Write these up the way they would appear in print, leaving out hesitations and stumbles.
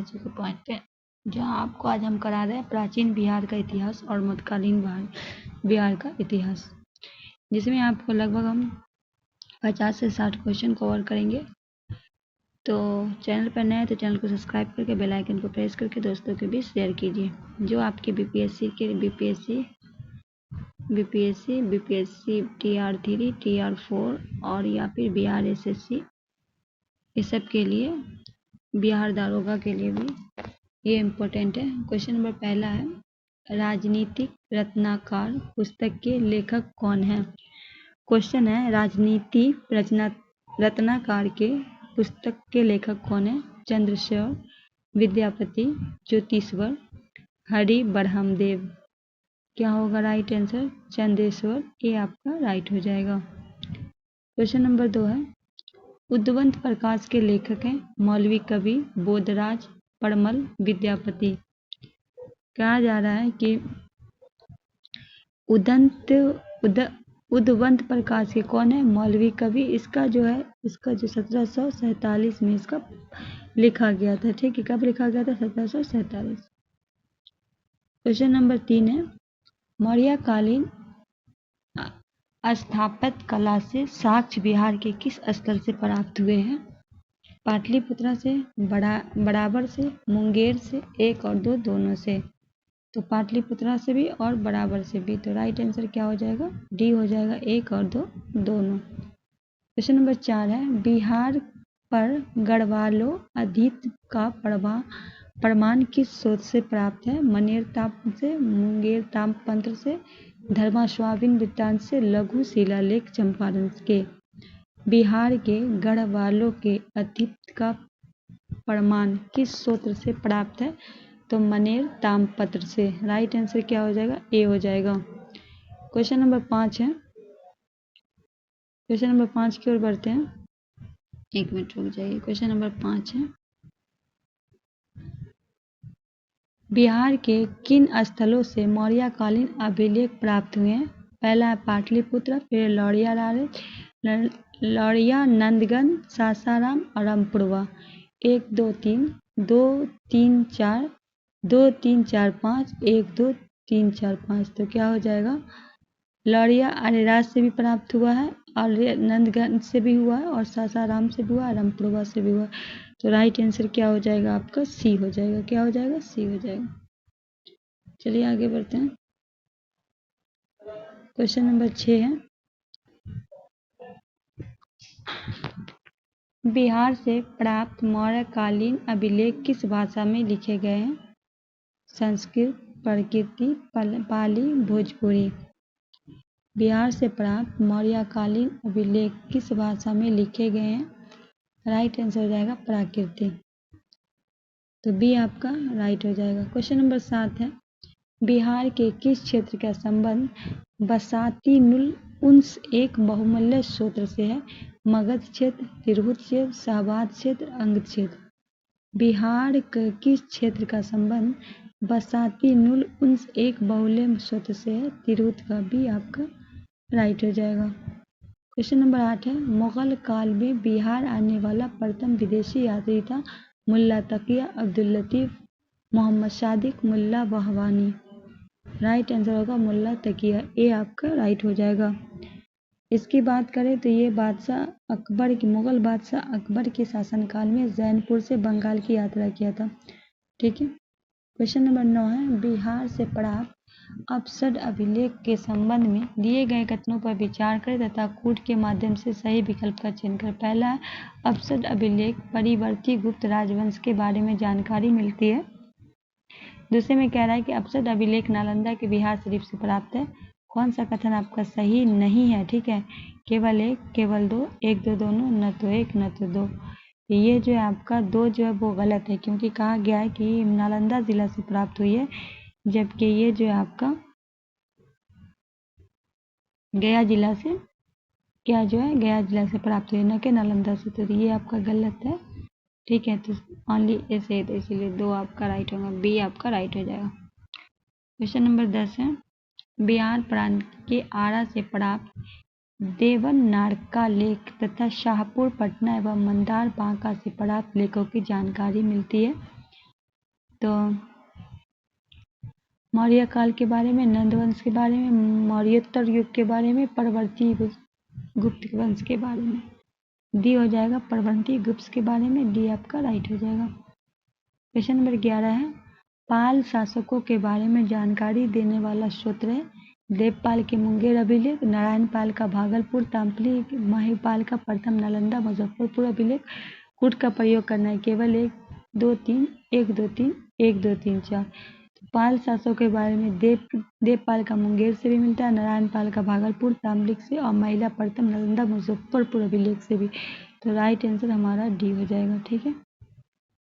BSc के point पे, जहां आपको आज हम करा रहे हैं प्राचीन बिहार का इतिहास और मध्यकालीन बिहार का इतिहास, जिसमें आपको लगभग हम 50 से 60 क्वेश्चन कवर करेंगे। तो चैनल पर नए हैं तो चैनल को सब्सक्राइब करके बेल आइकन को प्रेस करके दोस्तों के बीच शेयर कीजिए। जो आपके बीपीएससी TR3, TR4 और या फिर बिहार SSC, इस सब के लिए, बिहार दारोगा के लिए भी ये इम्पोर्टेंट है। क्वेश्चन नंबर पहला है, राजनीतिक रत्नाकर पुस्तक के लेखक कौन है? क्वेश्चन है, राजनीतिक रत्नाकर के पुस्तक के लेखक कौन है? चंद्रशेखर, विद्यापति, ज्योतिश्वर, हरि ब्रह्मदेव। क्या होगा राइट आंसर? चंद्रशेखर, ये आपका राइट हो जाएगा। क्वेश्चन नंबर 2 है, उद्वंत प्रकाश के लेखक हैं मौलवी कवि, बोधराज, परमल, विद्यापति। कहा जा रहा है कि उद्वंत प्रकाश के कौन है? मौलवी कवि। इसका जो 1747 में इसका लिखा गया था। ठीक है, कब लिखा गया था? 1747। क्वेश्चन नंबर 3 है, मौर्यकालीन स्थापत्य कला से साक्ष्य बिहार के किस स्थल से प्राप्त हुए हैं? पाटलिपुत्रा से, बराबर से, मुंगेर से, 1 और 2 दोनों से। तो पाटलिपुत्रा से भी और बराबर से भी। तो राइट आंसर क्या हो जाएगा? डी हो जाएगा, 1 और 2 दोनों। क्वेश्चन नंबर 4 है, बिहार पर गढ़वालों अधित का प्रमाण किस स्रोत से प्राप्त है? मनेर ताम्र से, मुंगेर ताम्रपत्र से, धर्मास्वाभिन वृत्तांत से, लघु शिलालेख चंपारण के। बिहार के गढ़वालों के अधित का प्रमाण किस स्रोत से प्राप्त है? तो मनेर ताम्रपत्र से। राइट आंसर क्या हो जाएगा? ए हो जाएगा। क्वेश्चन नंबर 5 है, क्वेश्चन नंबर 5 की ओर बढ़ते हैं। 1 मिनट रुक जाइए। क्वेश्चन नंबर 5 है, बिहार के किन स्थलों से मौर्यकालीन अभिलेख प्राप्त हुए हैं? पहला है पाटलिपुत्र, फिर लौरिया, नंदगंज, सासाराम और रामपुरवा। 1 2 3 2 3 4 2 3 4 5 1 2 3 4 5। तो क्या हो जाएगा? लौरिया अरेराज से भी प्राप्त हुआ है और नंदगंज से भी हुआ है और सासाराम से भी हुआ है, रामपुरवा से भी हुआ है। तो राइट आंसर क्या हो जाएगा आपका? सी हो जाएगा। क्या हो जाएगा? सी हो जाएगा। चलिए आगे बढ़ते हैं। क्वेश्चन नंबर 6 है, बिहार से प्राप्त मौर्यकालीन अभिलेख किस भाषा में लिखे गए हैं? संस्कृत, प्राकृत, पाली, भोजपुरी। बिहार से प्राप्त मौर्यकालीन अभिलेख किस भाषा में लिखे गए हैं? राइट आंसर हो जाएगा प्राकृतिक। तो बी आपका राइट हो जाएगा। क्वेश्चन नंबर 7 है, बिहार के किस क्षेत्र का संबंध बसाती-नुल उन्स एक बहुमूल्य स्रोत से है? मगध क्षेत्र, तिरहुत क्षेत्र, शाहबाद क्षेत्र, अंग क्षेत्र। बिहार के किस क्षेत्र का संबंध बसाती-नुल उन्स एक बहुमूल्य स्रोत से है? तिरहुत का। भी आपका राइट हो जाएगा। क्वेश्चन नंबर 8 है, मुगल काल में बिहार आने वाला प्रथम विदेशी यात्री था? मुल्ला तकिया, अब्दुल लतीफ, मोहम्मद सादिक, मुल्ला बहवानी। राइट आंसर होगा मुल्ला तकिया। ए आपका राइट हो जाएगा। इसकी बात करें तो ये बादशाह अकबर की, मुगल बादशाह अकबर के शासनकाल में जैनपुर से बंगाल की यात्रा किया था। ठीक है। क्वेश्चन नंबर 9 है, बिहार से प्राप्त अपसड अभिलेख के संबंध में दिए गए कथनों पर विचार करें तथा कूट के माध्यम से सही विकल्प का चयन करें। पहला है, अपसड अभिलेख परिवर्ती गुप्त राजवंश के बारे में जानकारी मिलती है। दूसरे में कह रहा है कि अपसड अभिलेख नालंदा के बिहार शरीफ से प्राप्त है। कौन सा कथन आपका सही नहीं है? ठीक है, केवल 1, केवल 2, 1 2 दोनों, न तो 1 न तो 2। ये जो है आपका 2 जो है वो गलत है, क्योंकि कहा गया है कि नालंदा जिला से प्राप्त हुई है, जबकि ये जो है आपका गया जिला से गया जिला से प्राप्त हुई है, न कि नालंदा से। तो ये आपका गलत है। ठीक है, तो ओनली ऐसे है, तो इसीलिए 2 आपका राइट होगा। बी आपका राइट हो जाएगा। क्वेश्चन नंबर 10 है, बिहार प्रांत के आरा से प्राप्त देवनागरी लेख तथा शाहपुर, पटना एवं मंदार, बांका से प्राप्त लेखों की जानकारी मिलती है। तो मौर्य काल के बारे में, नंद वंश के बारे में, मौर्योत्तर युग के बारे में, परवर्ती गुप्त वंश के बारे में। डी हो जाएगा परवर्ती गुप्त के बारे में, डी आपका राइट हो जाएगा। क्वेश्चन नंबर 11 है, पाल शासकों के बारे में जानकारी देने वाला सूत्र है। देवपाल के मुंगेर अभिलेख, नारायण पाल का भागलपुर ताम्रलिप्ति, महिपाल का प्रथम नालंदा मुजफ्फरपुर अभिलेख। कूट का प्रयोग करना है केवल 1 2 3 1 2 3 1 2 3 4। तो पाल शासकों के बारे में देवपाल का मुंगेर से भी मिलता है, नारायण पाल का भागलपुर ताम्रलिप्ति से, और महिला प्रथम नालंदा मुजफ्फरपुर अभिलेख से भी। तो राइट आंसर हमारा डी हो जाएगा। ठीक है।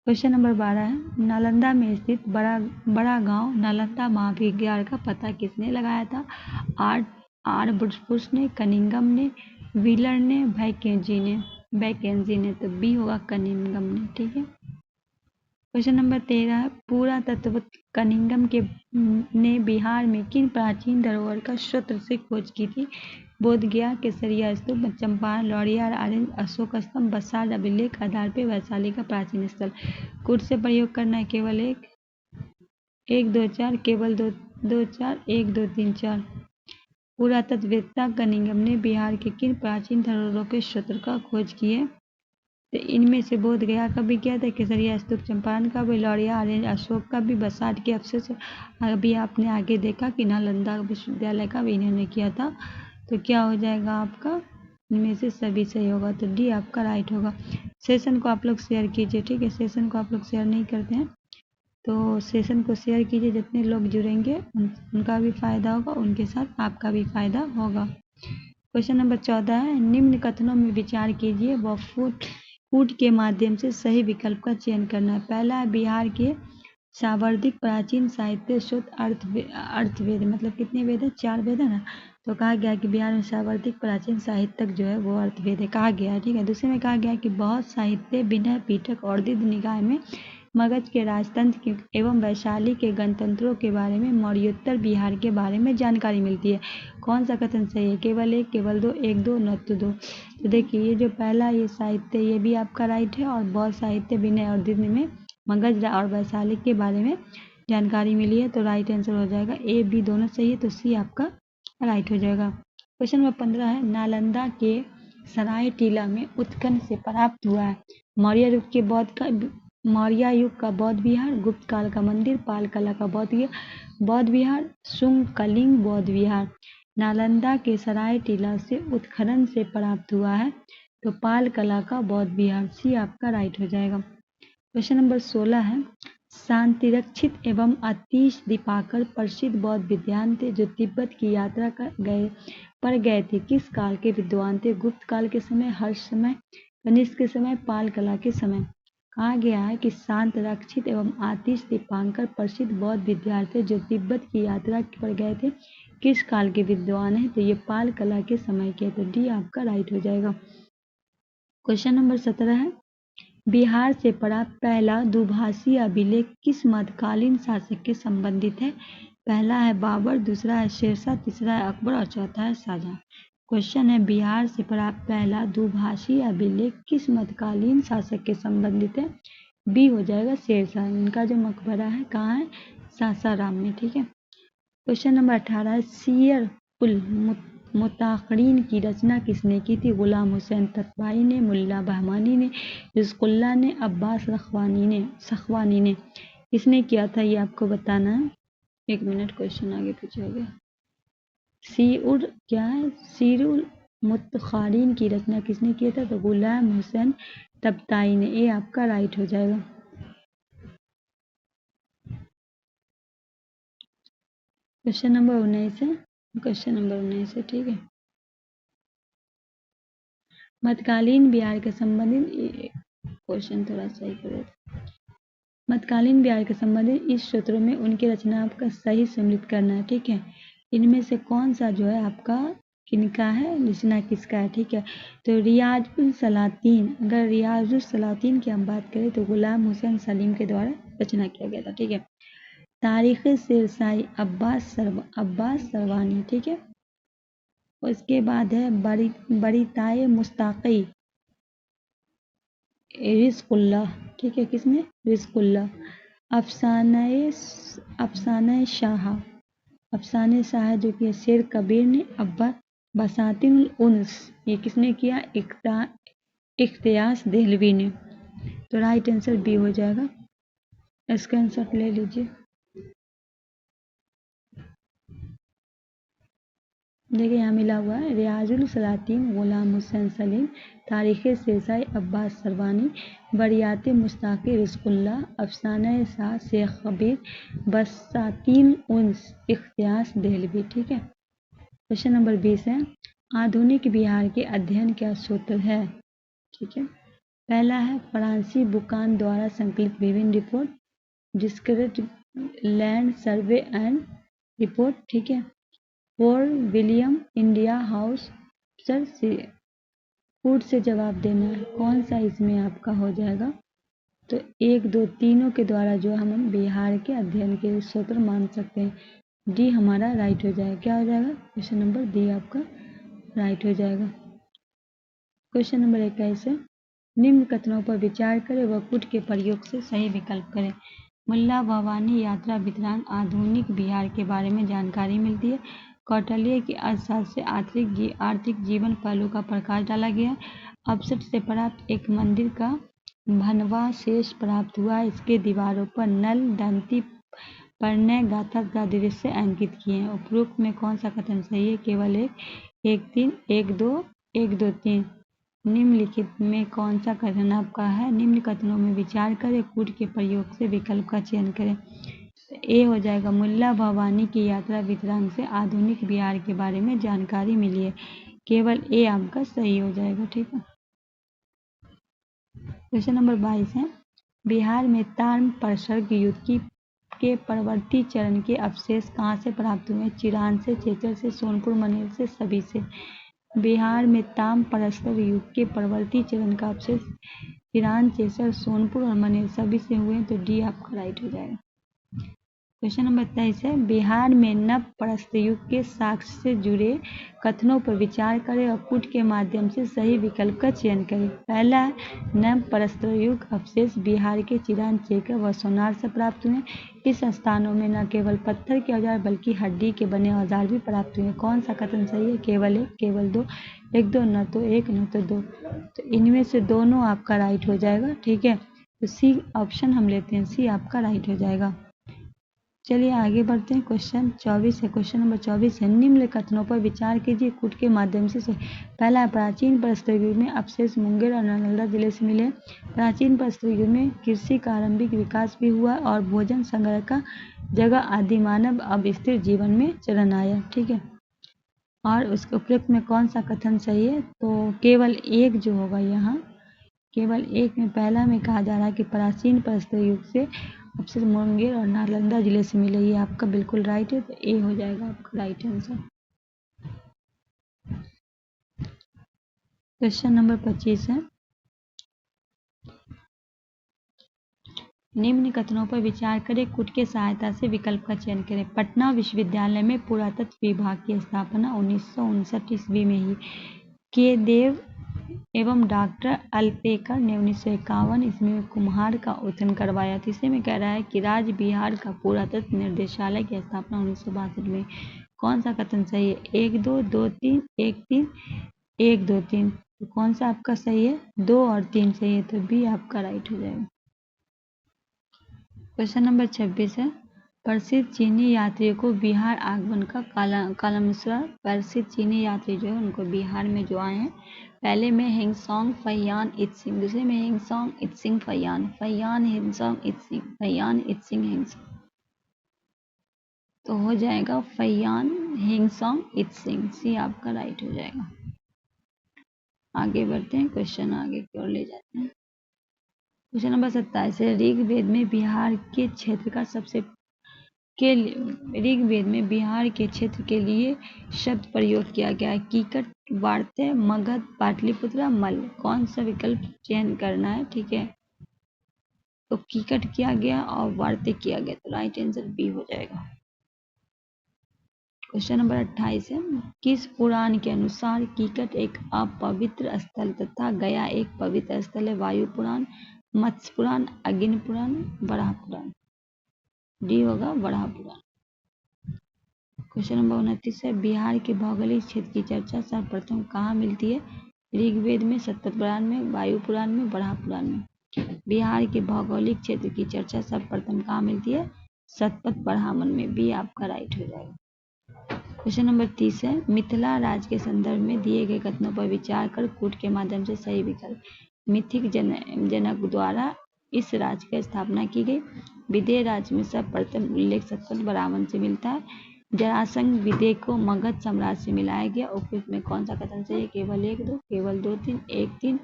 क्वेश्चन नंबर 12 है, नालंदा में स्थित बड़ा गांव नालंदा महाविद्यालय का पता किसने लगाया था? आर्यभट्ट ने, कनिंघम ने, व्हीलर ने, वैकेंजी ने। तो बी होगा कनिंघम ने। ठीक है। क्वेश्चन नंबर 13 है, पुरातत्व कनिंघम ने बिहार में किन प्राचीन धरोहर का सूत्र से खोज की थी? बोध गया, केसरिया स्तूप, चंपारण, लौरिया, आर्य, अशोक स्तंभ, बसार अभिलेख आधार पे वैशाली का प्राचीन स्थल। कूट से प्रयोग करना है केवल 1 2 4, केवल 2 2 4 1 2 3 4। पुरातत्ववेत्ता कनिंघम ने बिहार के किन प्राचीन धरोहरों के सूत्र का खोज की है? तो इनमें से बोध गया का भी किया था, केसरिया स्तूप चंपारण का भी, लौरिया, आर्य, अशोक का भी, बसार के अवशेष अभी आपने आगे देखा कि नालंदा विश्वविद्यालय का भी इन्होंने किया था। तो क्या हो जाएगा आपका? इनमें से सभी सही होगा। तो डी आपका राइट होगा। सेशन को आप लोग शेयर कीजिए। ठीक है। सेशन को आप लोग शेयर नहीं करते हैं तो सेशन को शेयर कीजिए। जितने लोग जुड़ेंगे उनका भी फायदा होगा, उनके साथ आपका भी फायदा होगा। क्वेश्चन नंबर 14 है, निम्न कथनों में विचार कीजिए व कूट के माध्यम से सही विकल्प का चयन करना है। पहला है, बिहार के सावर्धिक प्राचीन साहित्य शुद्ध अर्थवेद, मतलब कितने वेद है? 4 वेद है ना। तो कहा गया कि बिहार में सावर्धिक प्राचीन साहित्य जो है वो अर्थवेद है, कहा गया है। ठीक है। दूसरे में कहा गया कि बहुत साहित्य विनय पीठक और दीर्घ निकाय में मगध के राजतंत्र एवं वैशाली के गणतंत्रों के बारे में, मौर्योत्तर बिहार के बारे में जानकारी मिलती है। कौन सा कथन सही है? केवल 1, केवल 2, 1 2, न तो 2। तो देखिए ये जो पहला ये साहित्य ये भी आपका राइट है, और बहुत साहित्य विनय और दीर्घ में मगध और वैशाली के बारे में जानकारी मिली है। तो राइट आंसर हो जाएगा ए बी दोनों सही है। तो सी आपका राइट हो जाएगा। क्वेश्चन नंबर 15 है, नालंदा के सराय टीला में उत्खनन से प्राप्त हुआ है। मौर्य युग का बौद्ध विहार, गुप्त काल का मंदिर, पाल कला का बौद्ध विहार, शुंग कलिंग बौद्ध विहार। नालंदा के सराय टीला से उत्खनन से प्राप्त हुआ है तो पाल कला का बौद्ध विहार। सी आपका राइट हो जाएगा। क्वेश्चन नंबर 16 है, शांतिरक्षित एवं अतीश दीपाकर प्रसिद्ध बौद्ध विद्वान थे जो तिब्बत की यात्रा पर गए थे। किस काल के विद्वान थे? गुप्त काल के समय, हर्ष समय, कनिष्क के समय, पाल कला के समय। कहा गया है कि शांत रक्षित एवं आतिश दीपांकर प्रसिद्ध बौद्ध विद्यार्थी जो तिब्बत की यात्रा पर गए थे किस काल के विद्वान है? तो ये पाल कला के समय के। तो डी आपका राइट हो जाएगा। क्वेश्चन नंबर 17 है, बिहार से प्राप्त पहला दुभाषी अभिलेख किस मध्यकालीन शासक के संबंधित है? पहला है बाबर, दूसरा है शेरशाह, तीसरा है अकबर और चौथा है शाहजहां। क्वेश्चन है, बिहार से प्राप्त पहला दुभाषी अभिलेख किस मध्यकालीन शासक के संबंधित है? बी हो जाएगा शेरशाह। इनका जो मकबरा है कहाँ है? सासाराम में। ठीक है। क्वेश्चन नंबर 18 है, सीयर उल मुताखरीन की रचना किसने की थी? गुलाम हुसैन ततबाई ने, मुल्ला बहमानी ने, रिज़्कुल्लाह ने, अब्बास सखवानी ने। किसने किया था ये आपको बताना है। 1 मिनट, क्वेश्चन आगे पीछे हो गया। सीरुल मुताखरीन की रचना किसने किया था? तो गुलाम हुसैन ततबाई ने। ये आपका राइट हो जाएगा। क्वेश्चन नंबर 19 है। ठीक है। मध्यकालीन बिहार के संबंधित क्वेश्चन थोड़ा सही करें। मध्यकालीन बिहार के संबंधित इस सूत्रों में उनकी रचना का सही सम्मिलित करना है। ठीक है। इनमें से कौन सा जो है आपका किनका है, रचना किसका है? ठीक है। तो रियाजुल सलातीन, अगर रियाजुल सलातीन की हम बात करें तो गुलाम हुसैन सलीम के द्वारा रचना किया गया था। ठीक है। तारीख शेरशाही अब्बास सरवानी। ठीक है। उसके बाद है बरीताए मुस्ताकी रिज़्कुल्लाह। ठीक है। किसने? रिज़्कुल्लाह। अफसाने शाह, अफसाने शाह जो कि शेर कबीर ने, अब्बा बसातिन उन्स ये किसने किया, इख्तियास देहलवी ने। तो राइट आंसर बी हो जाएगा। स्क्रीनशॉट ले लीजिए। देखिए यहाँ मिला हुआ है रियाजुल सलातीन गुलाम हुसैन सलीम, तारीख़ शेरशाह अब्बास सरवानी, बरियात मुश्ताक़ रिज़्क़ुल्लाह, अफसाना शाह शेख कबीर, बसातीन उन्स इख्तियास देहलवी। ठीक है। क्वेश्चन नंबर 20 है, आधुनिक बिहार के अध्ययन क्या सूत्र है। ठीक है। पहला है फ्रांसी बुकान द्वारा संकलित विभिन्न report, discrete land survey and report. ठीक है। और William India house sir food से जवाब देना है, कौन सा इसमें आपका हो जाएगा। तो 1, 2, तीनों के द्वारा जो हम बिहार के अध्ययन के सूत्र मान सकते हैं। डी हमारा राइट हो जाएगा। क्या हो जाएगा, क्वेश्चन नंबर डी आपका राइट हो जाएगा। क्वेश्चन नंबर 21 है, निम्न कथनों पर विचार करें व कुट के प्रयोग से सही विकल्प करें। मुल्ला भवानी यात्रा वृत्तांत आधुनिक बिहार के बारे में जानकारी मिलती है। कौटिल्य की अर्थशास्त्र से आर्थिक जीवन पहलू का प्रकाश डाला गया। अपसट से प्राप्त एक मंदिर का भनवा शेष प्राप्त हुआ। इसके दीवारों पर नल दंती प्रणय गाथा का दृश्य अंकित किए हैं। उपरोक्त में कौन सा कथन सही है। केवल 1, 3, 1, 2, 1, 2, 3। निम्नलिखित में कौन सा कथन आपका है। निम्न कथनों में विचार करें, कूट के प्रयोग से विकल्प का चयन करें। ए हो जाएगा, मुल्ला भवानी की यात्रा वृत्तांत से आधुनिक बिहार के बारे में जानकारी मिली है। केवल ए आपका सही हो जाएगा। ठीक है। क्वेश्चन नंबर 22 है, बिहार में ताम्र प्रसर्ग युग के परवर्ती चरण के अवशेष कहाँ से प्राप्त हुए। चिरान से, चेचर से, सोनपुर मनेर से, सभी से। बिहार में ताम्र प्रसर्ग युग के परवर्ती चरण का अवशेष चिरान, चेचर, सोनपुर और मनेर सभी से हुए। तो डी आपका राइट हो जाएगा। क्वेश्चन नंबर 23 है, बिहार में नव प्रस्तर युग के साक्ष्य से जुड़े कथनों पर विचार करें और कूट के माध्यम से सही विकल्प का चयन करें। पहला है, नव प्रस्तर युग अवशेष बिहार के चिरान, चेकर व सोनार से प्राप्त हुए। इस स्थानों में न केवल पत्थर के औजार बल्कि हड्डी के बने औजार भी प्राप्त हुए। कौन सा कथन सही है। केवल 1, केवल 2, 1, 2, न तो 1 न तो 2। तो इनमें से दोनों आपका राइट हो जाएगा। ठीक है। तो सी ऑप्शन हम लेते हैं, सी आपका राइट हो जाएगा। चलिए आगे बढ़ते हैं। क्वेश्चन 24 है। क्वेश्चन नंबर 24 है, निम्न कथनों पर विचार कीजिए, कूट के माध्यम से। पहला है, प्राचीन प्रस्तर युग में अवशेष मुंगेर और नालंदा जिले से मिले। प्राचीन प्रस्तर युग में कृषि का आरंभिक विकास भी हुआ और भोजन संग्रह का जगह आदि मानव अब स्थिर जीवन में चरण आया। ठीक है। और उसके उपयुक्त में कौन सा कथन सही है। तो केवल 1 जो होगा यहाँ, केवल 1 में पहला में कहा जा रहा है कि प्राचीन प्रस्तर युग से अवशेष मुंगेर और नालंदा जिले से मिले। ये आपका बिल्कुल राइट है। तो ए हो जाएगा आपका राइट आंसर। क्वेश्चन नंबर 25 है, निम्न कथनों पर विचार करें, कूट के सहायता से विकल्प का चयन करें। पटना विश्वविद्यालय में पुरातत्व विभाग की स्थापना 1959 ईस्वी में ही के देव एवं डॉक्टर अल्पेकर ने 1951 ईस्वी में कुम्हार का उत्खनन करवाया। तीसरे में कह रहा है कि राज्य बिहार का पुरातत्व निर्देशालय की स्थापना 1962 में। कौन सा कथन सही है। 1, 2, 2, 3, 1, 3, 1, 2, 3। तो कौन सा आपका सही है। 2 और 3 सही है। तो बी आपका राइट हो जाएगा। क्वेश्चन नंबर 26 है, प्रसिद्ध चीनी यात्रियों को बिहार आगमन का कालानुसार। प्रसिद्ध चीनी यात्री जो है उनको बिहार में जो आए हैं, पहले में हिंगसोंग फैयान इत्सिंग, दूसरे में हिंगसोंग इत्सिंग फैयान, फैयान हिंगसोंग इत्सिंग, फैयान इत्सिंग हिंगसोंग। तो हो जाएगा फैयान हिंगसोंग इत्सिंग। सी आपका राइट हो जाएगा। आगे बढ़ते हैं, क्वेश्चन आगे की ओर ले जाते हैं। क्वेश्चन नंबर 27 है, ऋग्वेद में बिहार के क्षेत्र का ऋग्वेद में बिहार के क्षेत्र के लिए शब्द प्रयोग किया गया है। कीकट, वार्ते, मगध, पाटलिपुत्र, मल्ल। कौन सा विकल्प चयन करना है। ठीक है। तो कीकट किया गया और वार्ते किया गया। तो राइट आंसर बी हो जाएगा। क्वेश्चन नंबर 28 है, किस पुराण के अनुसार कीकट एक अपवित्र स्थल तथा गया एक पवित्र स्थल है। वायु पुराण, मत्स्य पुराण, अग्नि पुराण, वराह पुराण। डी होगा बड़ा पुराण। क्वेश्चन नंबर 29 है, बिहार के भौगोलिक क्षेत्र की चर्चा सर्वप्रथम कहाँ मिलती है? ऋग्वेद में, सतपथ पुराण में, वायु पुराण में, बराह पुराण में। बिहार के भौगोलिक क्षेत्र की चर्चा सर्वप्रथम कहाँ मिलती है? सतपथ ब्राह्मण में। बी आपका राइट हो जाएगा। क्वेश्चन नंबर 30 है, मिथिला राज्य के संदर्भ में दिए गए कथनों पर विचार कर कूट के माध्यम से सही विकल्प। मिथिक जनक द्वारा इस राज्य की स्थापना की गई। विदेह राज्य में सर्वप्रथम उल्लेख सतपथ ब्राह्मण से मिलता है। जरासंध विदेह को मगध साम्राज्य से मिलाया गया। उपयुक्त में कौन सा कथन सही है? केवल 1 2, केवल 2 3, 1 3,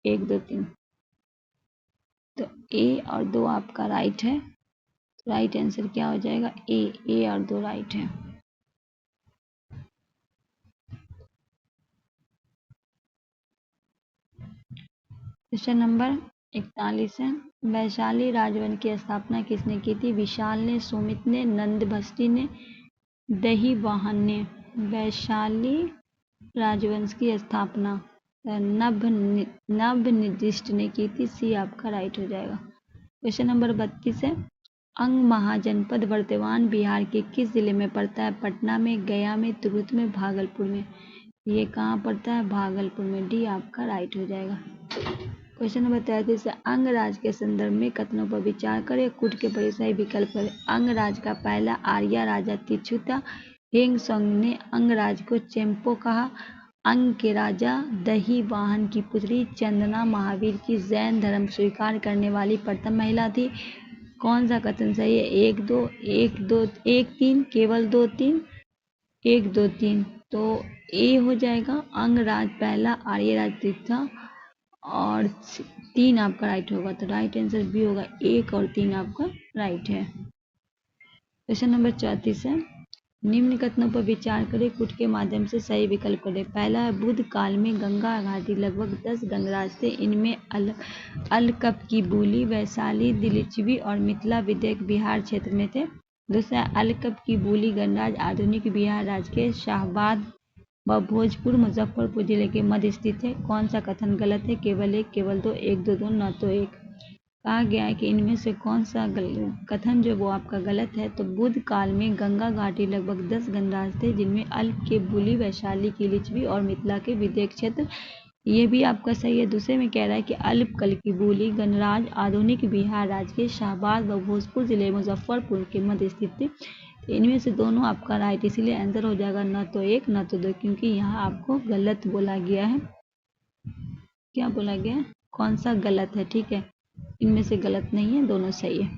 1 2 3। तो ए और 2 आपका राइट है। राइट आंसर क्या हो जाएगा? ए और 2 राइट है। क्वेश्चन नंबर 41 है, वैशाली राजवंश की स्थापना किसने की थी? विशाल ने, सुमित ने, नंदभस्टी ने, दहीवाहन ने। वैशाली राजवंश की स्थापना नवनिर्दिष्ट ने की थी। सी आपका राइट हो जाएगा। क्वेश्चन नंबर 32 है, अंग महाजनपद वर्तमान बिहार के किस जिले में पड़ता है? पटना में, गया में, तुरुत में, भागलपुर में। ये कहाँ पड़ता है? भागलपुर में। डी आपका राइट हो जाएगा। क्वेश्चन नंबर 33 है, अंग राज के संदर्भ में कथनों पर विचार करें, कूट के परिसही विकल्प करें। अंग राज का पहला आर्या राजा तिच्छु था। हेंग सोंग ने अंग राज को चेम्पो कहा। अंग के राजा दहीवाहन की पुत्री चंदना महावीर की जैन धर्म स्वीकार करने वाली प्रथम महिला थी। कौन सा कथन सही है? 1 2, 1 2, 1 3, केवल 2 3, 1 2 3। तो ए हो जाएगा, अंग राज पहला आर्य राज था और 3 आपका राइट होगा। तो राइट आंसर बी होगा, 1 और 3 आपका राइट है। क्वेश्चन नंबर 34 है, निम्न कथनों पर विचार करें, कूट के माध्यम से सही विकल्प करें। पहला है, बुद्ध काल में गंगा घाटी लगभग 10 गणराज्य थे। इनमें अलकप की बोली वैशाली, दिलिचवी और मिथिला विदेह बिहार क्षेत्र में थे। दूसरा, अलकप की बोली गणराज आधुनिक बिहार राज्य के शाहबाद व भोजपुर मुजफ्फरपुर जिले के मध्य स्थित है। कौन सा कथन गलत है? केवल 1, केवल 2, 1 2 2, न तो 1। कहा गया है कि इनमें से कौन सा कथन जो वो आपका गलत है। तो बुद्ध काल में गंगा घाटी लगभग 10 गणराज्य थे, जिनमें अल्प के बोली वैशाली की लिच्छवी और मिथिला के विदेह क्षेत्र, ये भी आपका सही है। दूसरे में कह रहा है कि अल्प कल की बोली गणराज आधुनिक बिहार राज्य के शाहबाद व भोजपुर जिले मुजफ्फरपुर के मध्य स्थित थे। तो इनमें से दोनों आपका राइट, इसलिए आंसर हो जाएगा न तो 1 न तो 2, क्योंकि यहाँ आपको गलत बोला गया है। क्या बोला गया है? कौन सा गलत है? ठीक है, इनमें से गलत नहीं है, दोनों सही है।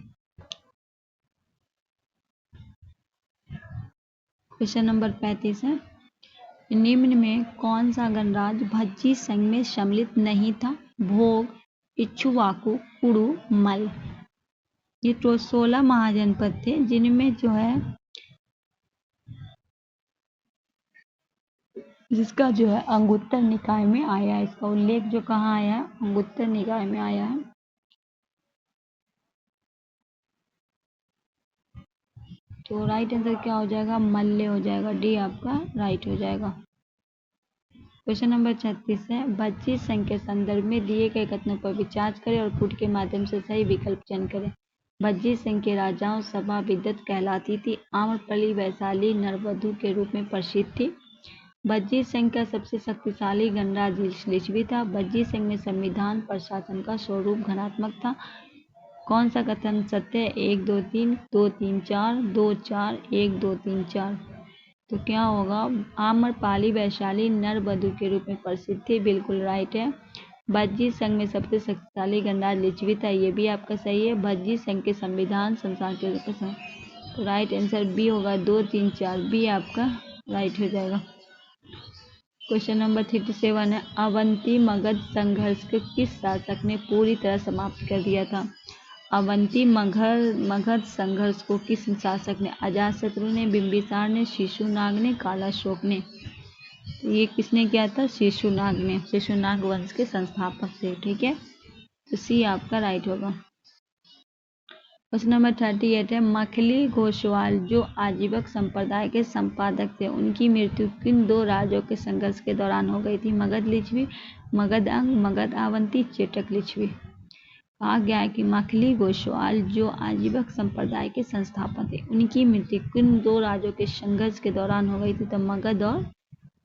क्वेश्चन नंबर 35 है, निम्न में कौन सा गणराज्य भज्जी संघ में सम्मिलित नहीं था? भोग, इक्ष्वाकु, कुरु, मल्ल। ये तो 16 महाजनपद थे, जिनमें जो है जिसका जो है अंगुत्तर निकाय में आया है। इसका उल्लेख जो कहाँ आया है? अंगुत्तर निकाय में आया है। तो राइट आंसर क्या हो जाएगा? मल्ल हो जाएगा। डी आपका राइट हो जाएगा। क्वेश्चन नंबर 36 है, भज्जी संघ के संदर्भ में दिए गए कथनों पर विचार करें और कूट के माध्यम से सही विकल्प चयन करें। भज्जी संघ के राजाओं सभा विद्वत कहलाती थी। आम्रपली वैशाली नरवधु के रूप में प्रसिद्ध थी। भज्जी संघ का सबसे शक्तिशाली गणराज्य लिच्छवी था। भज्जी संघ में संविधान प्रशासन का स्वरूप घनात्मक था। कौन सा कथन सत्य है? 1 2 3, 2 3 4, 2 4, 1 2 3 4। तो क्या होगा? आम्रपाली वैशाली नरवधु के रूप में प्रसिद्ध थी। बिल्कुल राइट है। भज्जी संघ में सबसे शक्तिशाली गणराज्य लिच्छवी था, ये भी आपका सही है। भज्जी संघ के संविधान संसार के तो राइट आंसर बी होगा, 2 3 4। बी आपका राइट हो जाएगा। क्वेश्चन नंबर 37 है, अवंती मगध संघर्ष को किस शासक ने पूरी तरह समाप्त कर दिया था? अवंती मगध संघर्ष को किस शासक ने? अजातशत्रु ने, बिंबिसार ने, शिशुनाग ने, कालाशोक ने। तो ये किसने किया था? शिशुनाग ने। शिशुनाग वंश के संस्थापक थे। ठीक है, तो सी आपका राइट होगा। क्वेश्चन नंबर 38 है, मखली घोषवाल जो आजीवक संप्रदाय के संपादक थे, उनकी मृत्यु किन 2 राजों के संघर्ष के दौरान हो गई थी? मगध लिच्छवी, मगध अंग, मगध आवंती, चेटक लिच्छवी। कहा गया है कि माखली गोस्वाल जो आजीवक संप्रदाय के संस्थापक थे, उनकी मृत्यु किन दो राजों के संघर्ष के दौरान हो गई थी? तो मगध और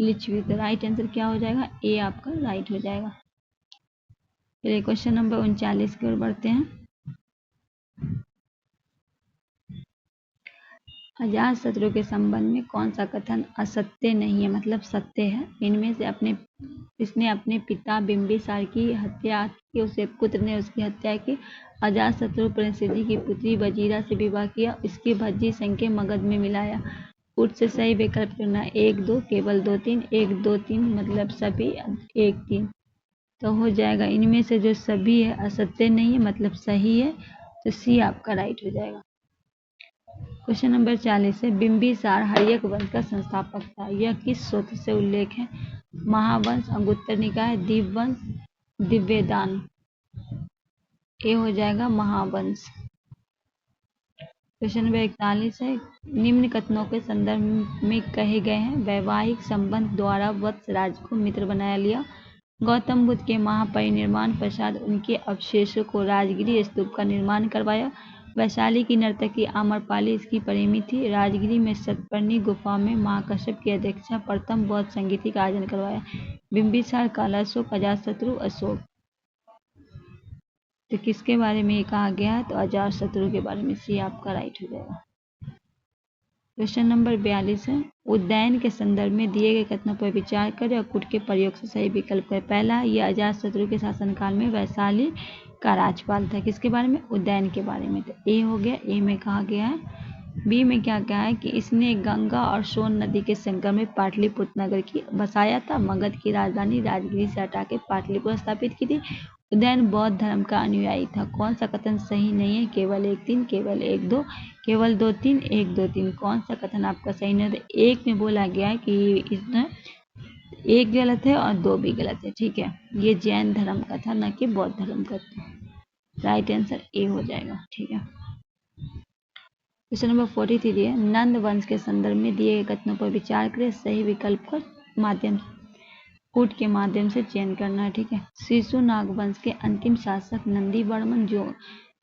लिच्छवी। तो राइट आंसर क्या हो जाएगा? ए आपका राइट हो जाएगा। चलिए क्वेश्चन नंबर 39 की ओर बढ़ते हैं। अजातशत्रु के संबंध में कौन सा कथन असत्य नहीं है, मतलब सत्य है? इनमें से इसने अपने पिता बिंबिसार की हत्या की, उसके पुत्र ने उसकी हत्या की। अजातशत्रु प्रसिद्धि की पुत्री वजीरा से विवाह किया, इसकी भज्जी संख्या मगध में मिलाया। उठ से सही विकल्प चुनना, 1 2 केवल 2 3, 1 2 3 मतलब सभी, 1 3। तो हो जाएगा इनमें से जो सभी है असत्य नहीं है मतलब सही है, तो सी आपका राइट हो जाएगा। क्वेश्चन नंबर 40 है, बिंबिसार हर्यक वंश का संस्थापक था, यह किस स्रोत से उल्लेख है? महावंश, अंगुत्तर निकाय, दीपवंश, दिव्यदान। ए हो जाएगा महावंश। क्वेश्चन नंबर 41 है, निम्न कथनों के संदर्भ में कहे गए हैं वैवाहिक संबंध द्वारा वत्स राज को मित्र बनाया लिया। गौतम बुद्ध के महापरिनिर्वाण पश्चात उनके अवशेषों को राजगिरी स्तूप का निर्माण करवाया। वैशाली की नर्तकी आम्रपाली इसकी प्रेमी थी। राजगिरी में सतपर्णी गुफा में महाकश्यप की अध्यक्षता प्रथम बौद्ध संगीति का आयोजन करवाया। बिंबिसार, कालाशोक, अजातशत्रु, अशोक। तो किसके बारे में ये कहा गया है? तो अजातशत्रु के बारे में। सी आपका राइट हो जाएगा। क्वेश्चन नंबर 42 है, उद्यान के संदर्भ में दिए गए कथनों पर विचार करें और कुट के प्रयोग से सही विकल्प करें। पहला, यह अजातशत्रु के शासनकाल में वैशाली का राज्यपाल था। किसके बारे में? उद्यान के बारे में। तो ए हो गया, ए में कहा गया है। बी में क्या कहा है कि इसने गंगा और सोन नदी के संगम में पाटलिपुत्र नगर की बसाया था। मगध की राजधानी राजगिरी से हटा के पाटलिपुत्र स्थापित की थी। उदयन बौद्ध धर्म का अनुयायी था। कौन सा कथन सही नहीं है? केवल 1 3, केवल 1 2, केवल 2 3, 1 2 3। कौन सा कथन आपका सही नहीं है? एक में बोला गया है कि इसमें 1 गलत है और 2 भी गलत है। ठीक है, ये जैन धर्म का था, न कि बौद्ध धर्म का था। राइट आंसर ए हो जाएगा। ठीक है, क्वेश्चन नंबर 43 है, नंद वंश के संदर्भ में दिए गए कथनों पर विचार करें, सही विकल्प का माध्यम कूट के माध्यम से चयन करना है। ठीक है, शिशुनाग वंश के अंतिम शासक नंदीवर्मन जो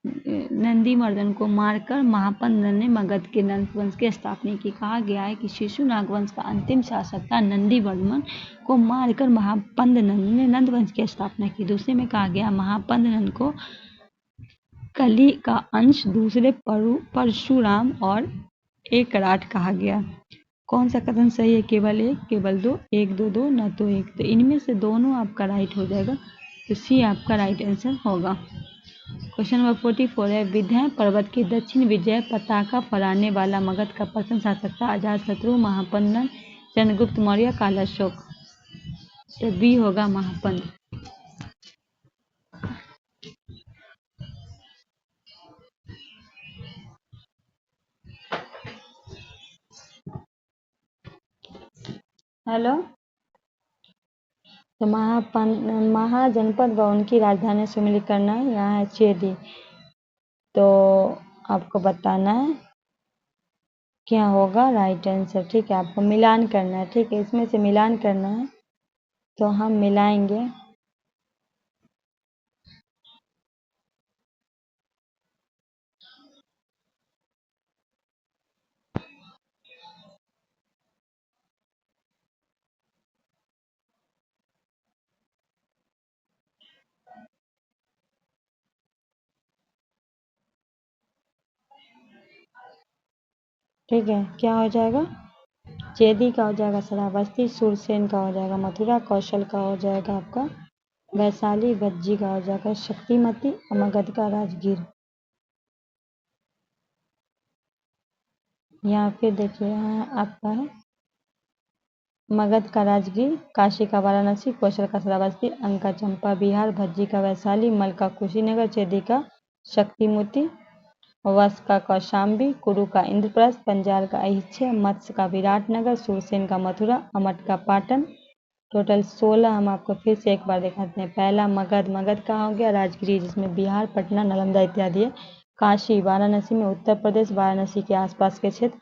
नंदीवर्मन को मारकर महापंद ने मगध के नंद वंश की स्थापना की। कहा गया है कि शिशुनाग वंश का अंतिम शासक था नंदीवर्मन को मारकर महापंद ने नंद वंश की स्थापना की। दूसरे में कहा गया महापंद नंद को कली का अंश, दूसरे परशुराम और एक राट कहा गया। कौन सा कथन सही है? केवल 1, केवल 2, 1 2 2, न तो 1। तो इनमें से दोनों आपका राइट हो जाएगा, तो सी आपका राइट आंसर होगा। क्वेश्चन नंबर 44 है, विंध्य पर्वत की दक्षिण विजय पताका फहराने वाला मगध का प्रथम शासक था अजातशत्रु, महापंद, चंद्रगुप्त मौर्य, कालाशोक। तो बी होगा महापंद। हेलो, तो महाजनपद व उनकी राजधानी सम्मिलित करना है। यहाँ है चेदी। तो आपको बताना है क्या होगा राइट आंसर। ठीक है, आपको मिलान करना है। ठीक है, इसमें से मिलान करना है, तो हम मिलाएंगे। ठीक है, क्या हो जाएगा? चेदी का हो जाएगा श्रावस्ती, सूरसेन का हो जाएगा मथुरा, कौशल का हो जाएगा आपका वैशाली, भज्जी का हो जाएगा शक्तिमती, मगध का राजगीर। यहाँ फिर देखिए, यहाँ आपका है मगध का राजगीर, काशी का वाराणसी, कौशल का श्रावस्ती, अंक का चंपा बिहार, भज्जी का वैशाली, मल का कुशीनगर, चेदी का शक्तिमती, वश का कौशाम्बी, कुरु का इंद्रप्रस्थ, पंजाल का अहिच्छे, मत्स्य का विराटनगर, सूरसेन का मथुरा, अमट का पाटन। टोटल 16 हम आपको फिर से एक बार दिखाते हैं। पहला मगध का हो गया, राजगिरी जिसमें बिहार, पटना, नालंदा इत्यादि है, काशी वाराणसी में उत्तर प्रदेश, वाराणसी के आसपास के क्षेत्र,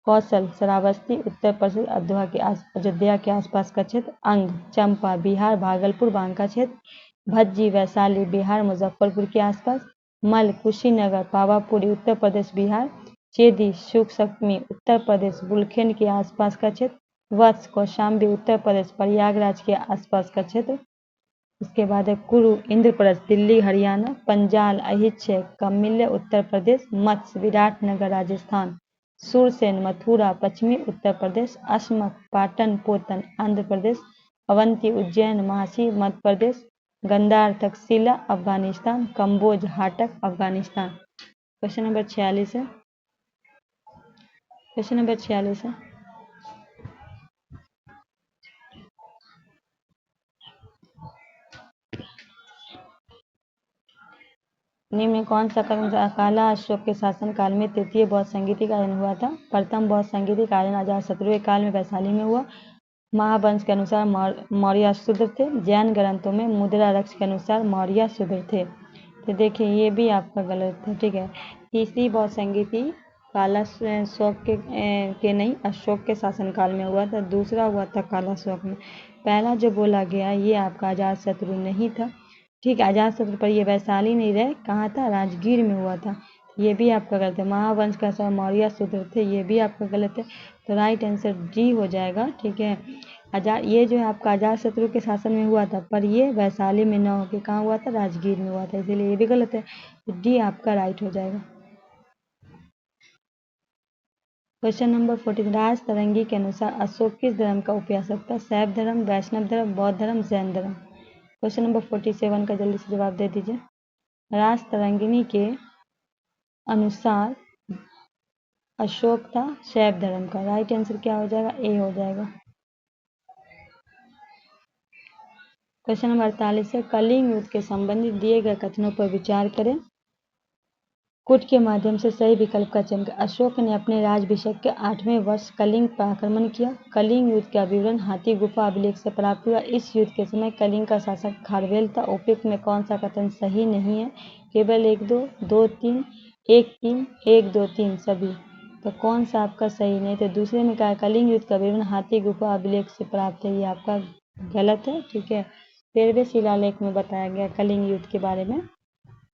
कौशल श्रावस्ती उत्तर प्रदेश, अयोध्या के आसपास का क्षेत्र, अंग चंपा बिहार, भागलपुर बांका क्षेत्र, भज्जी वैशाली बिहार मुजफ्फरपुर के आसपास, मल कुशीनगर पावापुरी उत्तर प्रदेश बिहार, चेदी सुखसप्तमी उत्तर प्रदेश बुलखेन के आसपास का क्षेत्र, वत्स कौशाम्बी उत्तर प्रदेश प्रयागराज के आसपास का क्षेत्र। उसके बाद है कुरु इंद्र प्रदेश दिल्ली हरियाणा, पंजाल अहिच्छ कमिल्य उत्तर प्रदेश, मत्स्य विराटनगर राजस्थान, सुरसेन मथुरा पश्चिमी उत्तर प्रदेश, अस्मक पाटन पोतन आंध्र प्रदेश, अवंती उज्जैन महासी मध्य प्रदेश, गंदार तक्षशिला अफगानिस्तान, कम्बोज हाटक अफगानिस्तान। क्वेश्चन नंबर 46 है। क्वेश्चन नंबर 46 है। निम्न में कौन सा कदम काला अशोक के शासन काल में तृतीय बौद्ध संगीति का आयोजन हुआ था? प्रथम बौद्ध संगीति का आयोजन अजातशत्रु के काल में वैशाली में हुआ। महावंश के अनुसार मौर्य शूद्र थे। जैन ग्रंथों में मुद्रा रक्ष के अनुसार मौर्य शूद्र थे। तो देखिए ये भी आपका गलत है, ठीक है। तीसरी बौद्ध संगीति काला अशोक के नहीं अशोक के शासनकाल में हुआ था। दूसरा हुआ था काला अशोक में। पहला जो बोला गया ये आपका अजातशत्रु नहीं था, ठीक है। अजातशत्रु पर ये वैशाली नहीं रहे, कहाँ था? राजगीर में हुआ था। ये भी आपका गलत है। महावंश का अनुसार मौर्य शूद्र थे, ये भी आपका गलत है। तो राइट आंसर डी हो जाएगा, ठीक है। ये जो है आपका अजातशत्रु के शासन में हुआ था, पर ये वैशाली में न होकर कहाँ हुआ था? राजगीर में हुआ था, इसीलिए ये भी गलत है। तो डी आपका राइट हो जाएगा। क्वेश्चन नंबर 14 राज तरंगी के अनुसार अशोक किस धर्म का उपासक था? शैव धर्म, वैष्णव धर्म, बौद्ध धर्म, जैन धर्म। क्वेश्चन नंबर 47 का जल्दी से जवाब दे दीजिए। राज तरंगिणी के अनुसार अशोक था शैव धर्म का। राइट आंसर क्या हो जाएगा? ए हो जाएगा। क्वेश्चन नंबर 48 है कलिंग युद्ध के संबंधित दिए गए कथनों पर विचार करें। कूट के माध्यम से सही विकल्प का चयन करें। अशोक ने अपने राज्याभिषेक के 8वें वर्ष कलिंग पर आक्रमण किया। कलिंग युद्ध का विवरण हाथी गुफा अभिलेख से प्राप्त हुआ। इस युद्ध के समय कलिंग का शासक खारवेल था। उपयुक्त में कौन सा कथन सही नहीं है? केवल 1-2, 2-3, 1-3, 1-2-3 सभी। तो कौन सा आपका सही नहीं? तो दूसरे में कहा कलिंग युद्ध का विवरण हाथी गुफा अभिलेख से प्राप्त है, ये आपका गलत है, ठीक है। 13वें शिलालेख में बताया गया कलिंग युद्ध के बारे में।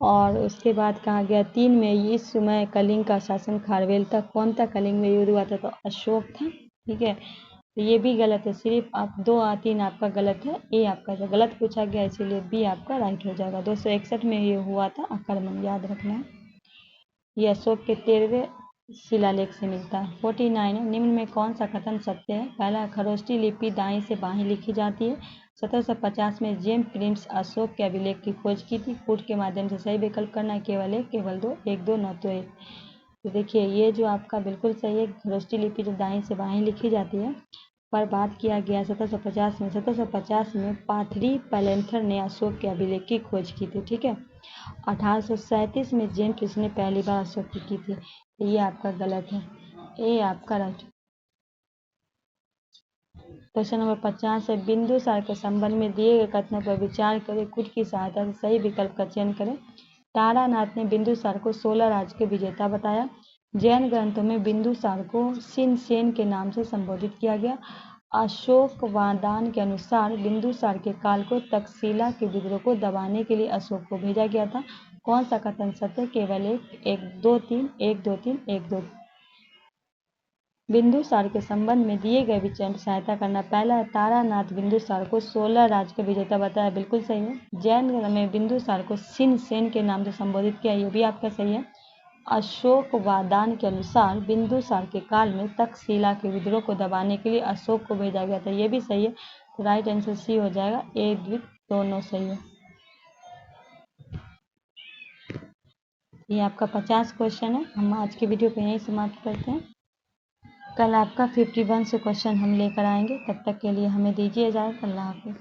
और उसके बाद कहा गया 3 में इस समय कलिंग का शासन खारवेल था। कौन था कलिंग में युद्ध हुआ था? तो अशोक था, ठीक है। तो ये भी गलत है, सिर्फ आप 2 और 3 आपका गलत है। ए आपका गलत पूछा गया, इसीलिए बी आपका राइट हो जाएगा। 261 में ये हुआ था आक्रमण, याद रखना है। ये अशोक के 13वें शिलालेख से मिलता है। 49 निम्न में कौन सा कथन सत्य है? पहला, खरोष्टी लिपि दाएं से बाएं लिखी जाती है। 1750 में जेम्स प्रिंस अशोक के अभिलेख की खोज की थी। कूट के माध्यम से सही विकल्प करना है, केवल 1, केवल 2, 1-2 न तो 1। तो देखिए ये जो आपका बिल्कुल सही है, खरोष्टी लिपि जो दाएं से बाएं लिखी जाती है, पर बात किया गया 1750 में। 1750 में पाथरी पैलेंथर ने अशोक के अभिलेख की खोज की थी, ठीक है। 1837 में जेम्स प्रिंस ने पहली बार अशोक की थी। तो ये आपका गलत है, ए आपका राइट। क्वेश्चन नंबर 50 है बिंदुसार के संबंध में दिए गए कथनों पर विचार करें। कुछ की सहायता से सही विकल्प का चयन करें। तारानाथ ने बिंदुसार को 16 राज्य के विजेता बताया। जैन ग्रंथों में बिंदुसार को शिनसेन के नाम से संबोधित किया गया। अशोकवादान के अनुसार बिंदुसार के काल को तक्षशिला के विद्रोह को दबाने के लिए अशोक को भेजा गया था। कौन सा कथन सत्य? केवल 1-2-3, 1-2-3, 1-2। बिंदुसार के संबंध में दिए गए विचार सहायता करना। पहला, तारानाथ बिंदुसार को 16 राज्य का विजेता बताया, बिल्कुल सही है। जैन ग्रंथ में बिंदुसार को शिनसेन के नाम से संबोधित किया, ये भी आपका सही है। अशोकवादान के अनुसार बिंदुसार के काल में तक्षशिला के विद्रोह को दबाने के लिए अशोक को भेजा गया था, ये भी सही है। तो राइट आंसर सी हो जाएगा, ए द्वित दोनों सही है। ये आपका 50 क्वेश्चन है। हम आज की वीडियो को यहीं समाप्त करते हैं। कल आपका 51 से क्वेश्चन हम लेकर आएंगे। तब तक के लिए हमें दीजिए इजाज़त। अल्लाह हाफिज़।